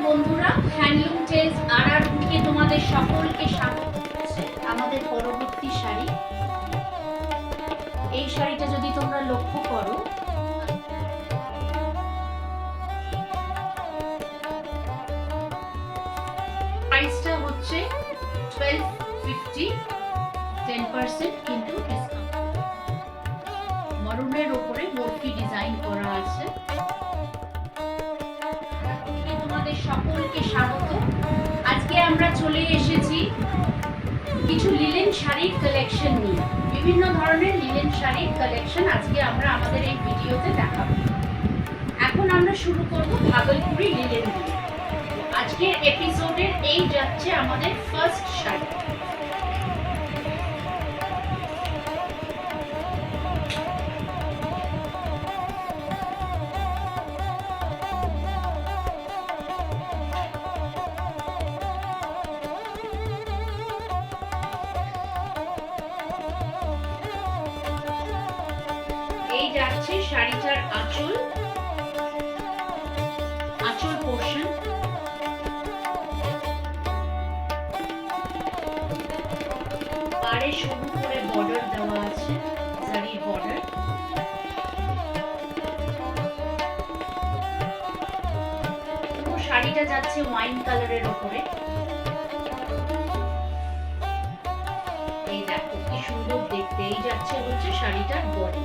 বন্ধুরা, handloom tales আর বুকে তোমাদের সকলকে স্বাগত জানাচ্ছি। আমাদের পরবর্তী শাড়ি, এই শাড়িটা যদি তোমরা লক্ষ্য করো, প্রাইসটা হচ্ছে 1250, 10% কিন্তু ডিসকাউন্ট। মরুনের উপরে মোরকি ডিজাইন করা আছে। তোমাদের সকলকে স্বাগত। আজকে আমরা চলে এসেছি কিছু লিলেন শাড়ির কালেকশন নিয়ে। বিভিন্ন ধরনের লিলেন শাড়ির কালেকশন আজকে আমরা আমাদের এই ভিডিওতে দেখাবো। এখন আমরা শুরু করব ভাগলপুরি লিলেন দিয়ে। আজকের এপিসোডের এই যাচ্ছে আমাদের ফার্স্ট শাড়ি। এই যাচ্ছে শাড়িটার আঁচল পোর্শন। পাড়ে সরু করে বর্ডার দেওয়া আছে, জারির বর্ডার। পুরো শাড়িটা যাচ্ছে ওয়াইন কালারের উপরে। এই দেখো কি সুন্দর দেখতে। এই যাচ্ছে হচ্ছে শাড়িটার বডি।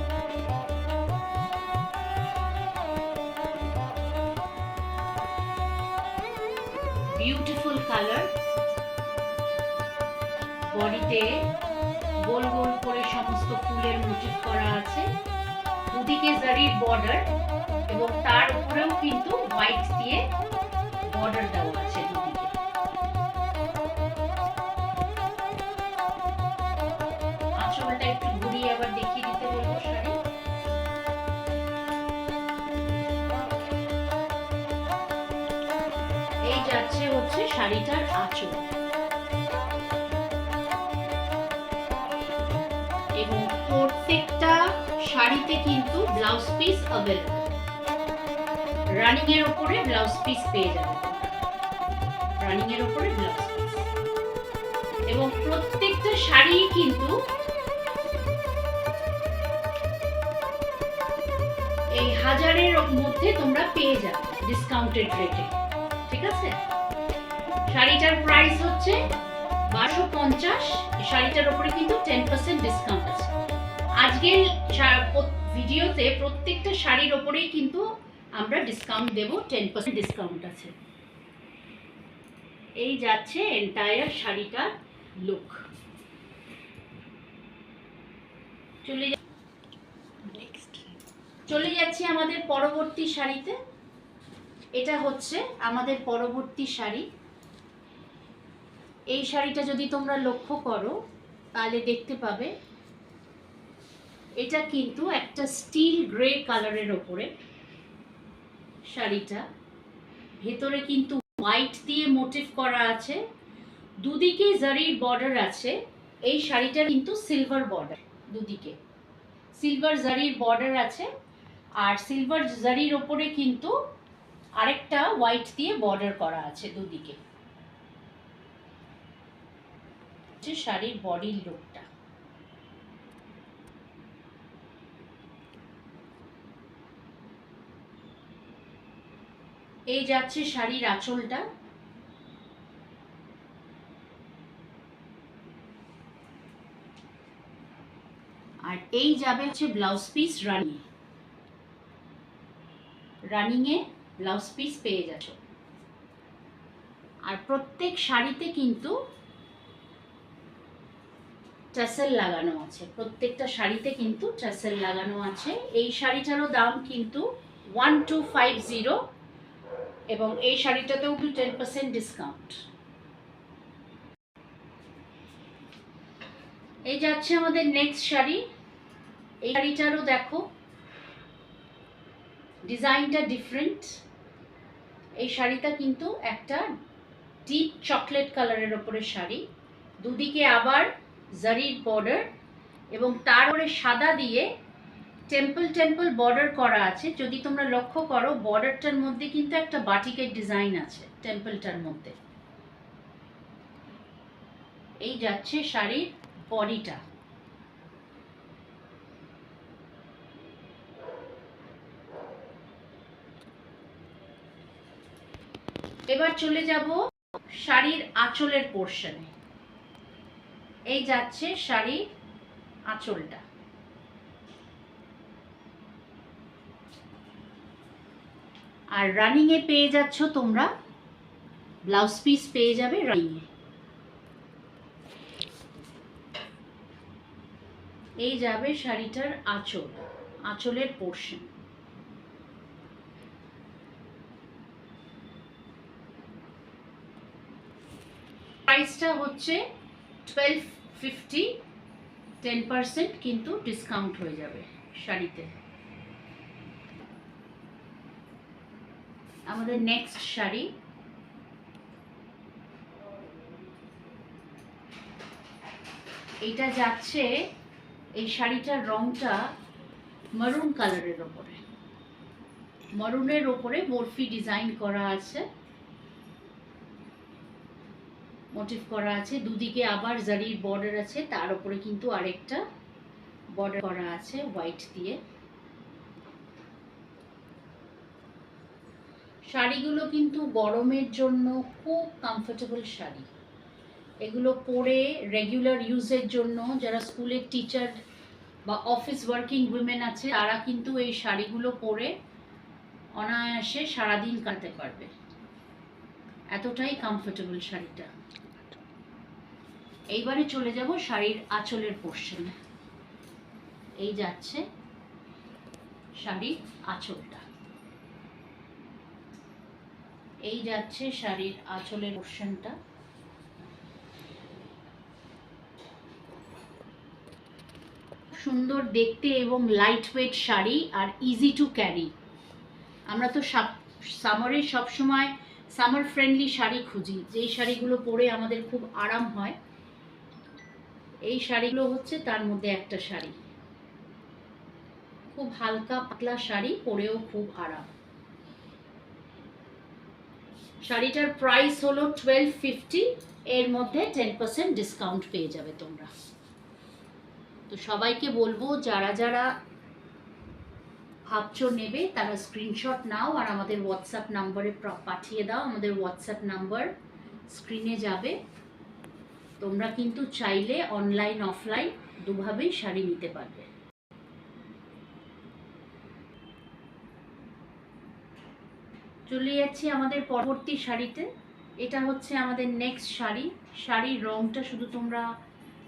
Beautiful colour. বডিতে গোল গোল করে সমস্ত ফুলের মোটিভ করা আছে। দুদিকে জারির বর্ডার এবং তার উপরেও কিন্তু হোয়াইট দিয়ে বর্ডার দেওয়া আছে দুদিকে। আঁচলটা একটু ঘুরিয়ে আবার দেখিয়ে দিতে বলবো শাড়ি। এই যাচ্ছে হচ্ছে শাড়িটার আঁচল এবং প্রত্যেকটা শাড়িতে কিন্তু ব্লাউজ পিস अवेलेबल। রানিং এর উপরে ব্লাউজ পিস পেয়ে যাবে, রানিং এর উপরে ব্লাউজ পিস। এবং প্রত্যেকটা শাড়ি কিন্তু এই 1000-এর মধ্যে তোমরা পেয়ে যাবে ডিসকাউন্টেড রেটে। ঠিক আছে, শাড়িটার প্রাইস হচ্ছে 1250। এই শাড়িটার উপরে কিন্তু 10% ডিসকাউন্ট আছে। আজকের ভিডিওতে প্রত্যেকটা শাড়ির উপরেই কিন্তু আমরা ডিসকাউন্ট দেব, 10% ডিসকাউন্ট আছে। এই যাচ্ছে এন্টায়ার শাড়িটার লুক। চলে যাচ্ছি আমাদের পরবর্তী শাড়িতে। এটা হচ্ছে আমাদের পরবর্তী শাড়ি। এই শাড়িটা যদি তোমরা লক্ষ্য করো তাহলে দেখতে পাবে এটা কিন্তু একটা স্টিল গ্রে কালারের ওপরে শাড়িটা। ভেতরে কিন্তু হোয়াইট দিয়ে মোটিভ করা আছে, দুদিকে জারির বর্ডার আছে। এই শাড়িটার কিন্তু সিলভার বর্ডার, দুদিকে সিলভার জারির বর্ডার আছে। আর সিলভার জারির ওপরে কিন্তু আরেকটা হোয়াইট দিয়ে বর্ডার করা আছে দুদিকে। শাড়ির বডির লুকটা। এই যাচ্ছে শাড়ির আঁচলটা। আর এই যাবে হচ্ছে ব্লাউজ পিস রানিং এ ব্লাউজ পিস পেয়ে যাচ্ছ। আর প্রত্যেক শাড়িতে কিন্তু টাসেল লাগানো আছে, প্রত্যেকটা শাড়িতে কিন্তু টাসেল লাগানো আছে। এই শাড়িটারও দাম কিন্তু 1250 এবং এই শাড়িটাতেও 10% ডিসকাউন্ট। এই যাচ্ছে আমাদের নেক্সট শাড়ি। এই শাড়িটারও দেখো ডিজাইনটা ডিফারেন্ট। এই শাড়িটা কিন্তু একটা ডিপ চকলেট কালারের ওপরে শাড়ি, দুদিকে আবার জারির বর্ডার এবং তার উপরে সাদা দিয়ে টেম্পল টেম্পল বর্ডার করা আছে। যদি তোমরা লক্ষ্য করো বর্ডারটার মধ্যে কিন্তু একটা বাটিকের ডিজাইন আছে টেম্পলটার মধ্যে। এই যাচ্ছে শাড়ির বডিটা। এবার চলে যাব শাড়ির আঁচলের পোর্শনে। এই যাচ্ছে শাড়ির আঁচলটা। আর রানিং এ পেয়ে যাচ্ছ তোমরা ব্লাউজ পিস পেয়ে যাবে রানিং এ। এই যাবে শাড়িটার আঁচল, আঁচলের পোর্শন। প্রাইসটা হচ্ছে 1250, 10% কিন্তু ডিসকাউন্ট হয়ে যাবে শাড়িতে। আমাদের নেক্সট শাড়ি, এটা যাচ্ছে, এই শাড়িটার রংটা মারুন কালারের ওপরে, মারুনের ওপরে বরফি ডিজাইন করা আছে, মোটিভ করা আছে, দুদিকে আবার জারির বর্ডার আছে, তার উপরে কিন্তু আরেকটা বর্ডার করা আছে হোয়াইট দিয়ে। শাড়িগুলো কিন্তু গরমের জন্য খুব কমফোর্টেবল শাড়ি। এগুলো পরে রেগুলার ইউজের জন্য যারা স্কুলের টিচার বা অফিস ওয়ার্কিং উইমেন আছে তারা কিন্তু এই শাড়িগুলো পরে অনায়াসে সারাদিন কাটাতে পারবে, এতটাই কমফোর্টেবল শাড়িটা। এইবারে চলে যাব শাড়ির আঁচলের পোর্শনে। এই যাচ্ছে শাড়ির আঁচলটা। এই যাচ্ছে শাড়ির আঁচলের পোর্শনটা। সুন্দর দেখতে এবং লাইট ওয়েট শাড়ি আর ইজি টু ক্যারি। আমরা তো সামারে সবসময় সামার ফ্রেন্ডলি শাড়ি খুঁজি, যেই শাড়িগুলো পরে আমাদের খুব আরাম হয়। এই শাড়িগুলো হচ্ছে তার মধ্যে একটা শাড়ি, খুব হালকা পাতলা শাড়ি, পরেও খুব আরাম। শাড়িটার প্রাইস হলো 1250, এর মধ্যে 10% ডিসকাউন্ট পেয়ে যাবে তোমরা। তো সবাইকে বলবো যারা যারা ভাবছো নেবে তারা স্ক্রিনশট নাও আর আমাদের হোয়াটসঅ্যাপ নাম্বারে পাঠিয়ে দাও। আমাদের হোয়াটসঅ্যাপ নাম্বার স্ক্রিনে যাবে। তোমরা কিন্তু চাইলে অনলাইন অফলাইন দুভাবেই শাড়ি নিতে পারবে। চলে যাচ্ছি আমাদের পরবর্তী শাড়িতে। এটা হচ্ছে আমাদের নেক্সট শাড়ি। শাড়ির রংটা শুধু তোমরা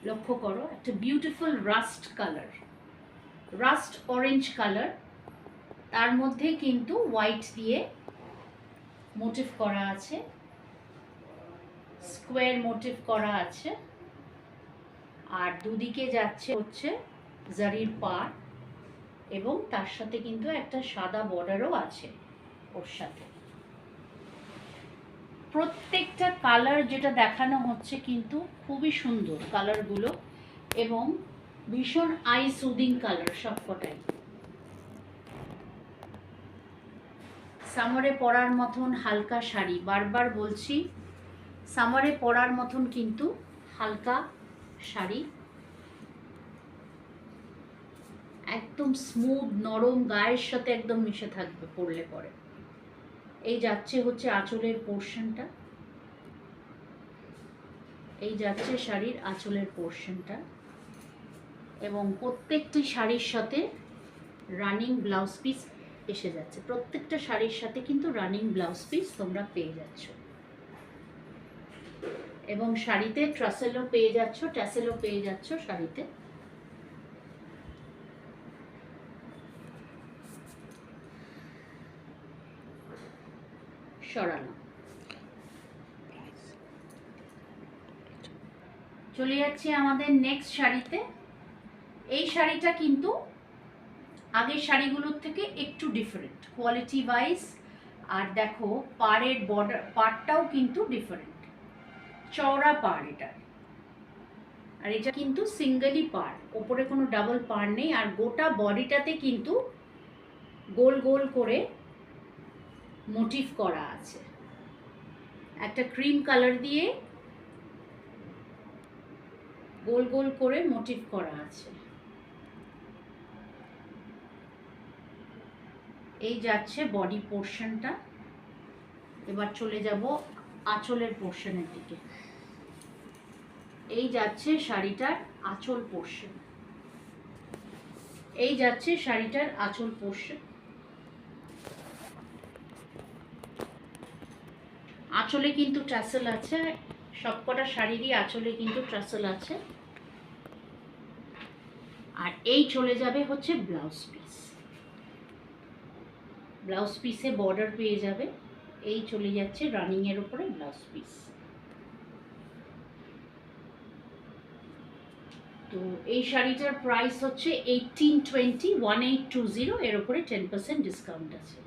লক্ষ্য করো, একটা beautiful rushed colour, rushed orange colour, তার মধ্যে কিন্তু হোয়াইট দিয়ে মোটিভ করা আছে, স্কোয়ার মোটিভ করা আছে, আর দুদিকে যাচ্ছে হচ্ছে জারির পাড়, এবং তার সাথে কিন্তু একটা সাদা বর্ডারও আছে ওর সাথে। প্রত্যেকটা কালার যেটা দেখানো হচ্ছে কিন্তু খুবই সুন্দর কালারগুলো, এবং ভীষণ আই সুদিং কালার সবকটাই। সামারে পরার মতন হালকা শাড়ি, বারবার বলছি সামারে পরার মতন কিন্তু হালকা শাড়ি, একদম স্মুথ নরম, গায়ের সাথে একদম মিশে থাকবে পরলে পরে। এই যাচ্ছে হচ্ছে আঁচলের পোর্শনটা। এই যাচ্ছে শাড়ির আঁচলের পোর্শনটা, এবং প্রত্যেকটি শাড়ির সাথে রানিং ব্লাউজ পিস এসে যাচ্ছে। প্রত্যেকটা শাড়ির সাথে কিন্তু রানিং ব্লাউজ পিস তোমরা পেয়ে যাচ্ছ, এবং শাড়িতে ট্রাসেলও পেয়ে যাচ্ছ, ট্যাসেলও পেয়ে যাচ্ছ শাড়িতে। সরালাম। চলে যাচ্ছি আমাদের নেক্সট শাড়িতে। এই শাড়িটা কিন্তু আগের শাড়িগুলোর থেকে একটু ডিফারেন্ট কোয়ালিটি ওয়াইজ, আর দেখো পাড়ের বর্ডার পাড়টাও কিন্তু ডিফারেন্ট, চওড়া পাড় এটা, আর এটা কিন্তু সিঙ্গেলই পার, ওপরে কোনো ডাবল পার নেই। আর গোটা বডিটাতে কিন্তু গোল গোল করে মোটিভ করা আছে, একটা ক্রিম কালার দিয়ে গোল গোল করে মোটিভ করা আছে। এই যাচ্ছে বডি পোর্শনটা। এবার চলে যাব আঁচলের পোর্শনের দিকে। এই যাচ্ছে শাড়িটার আঁচল পোর্শন, এই যাচ্ছে শাড়িটার আঁচল পোর্শন। আঁচলে কিন্তু ট্রাসেল আছে, সবকটা শাড়িরই আঁচলে কিন্তু ট্রাসেল আছে। আর এই চলে যাবে হচ্ছে ব্লাউজ পিস, ব্লাউজ পিসে বর্ডার পেয়ে যাবে। এই চলে যাচ্ছে রানিং এর উপরে ব্লাউজ পিস। তো এই শাড়িটার প্রাইস হচ্ছে 1820, 1820, এর উপরে 10% ডিসকাউন্ট আছে।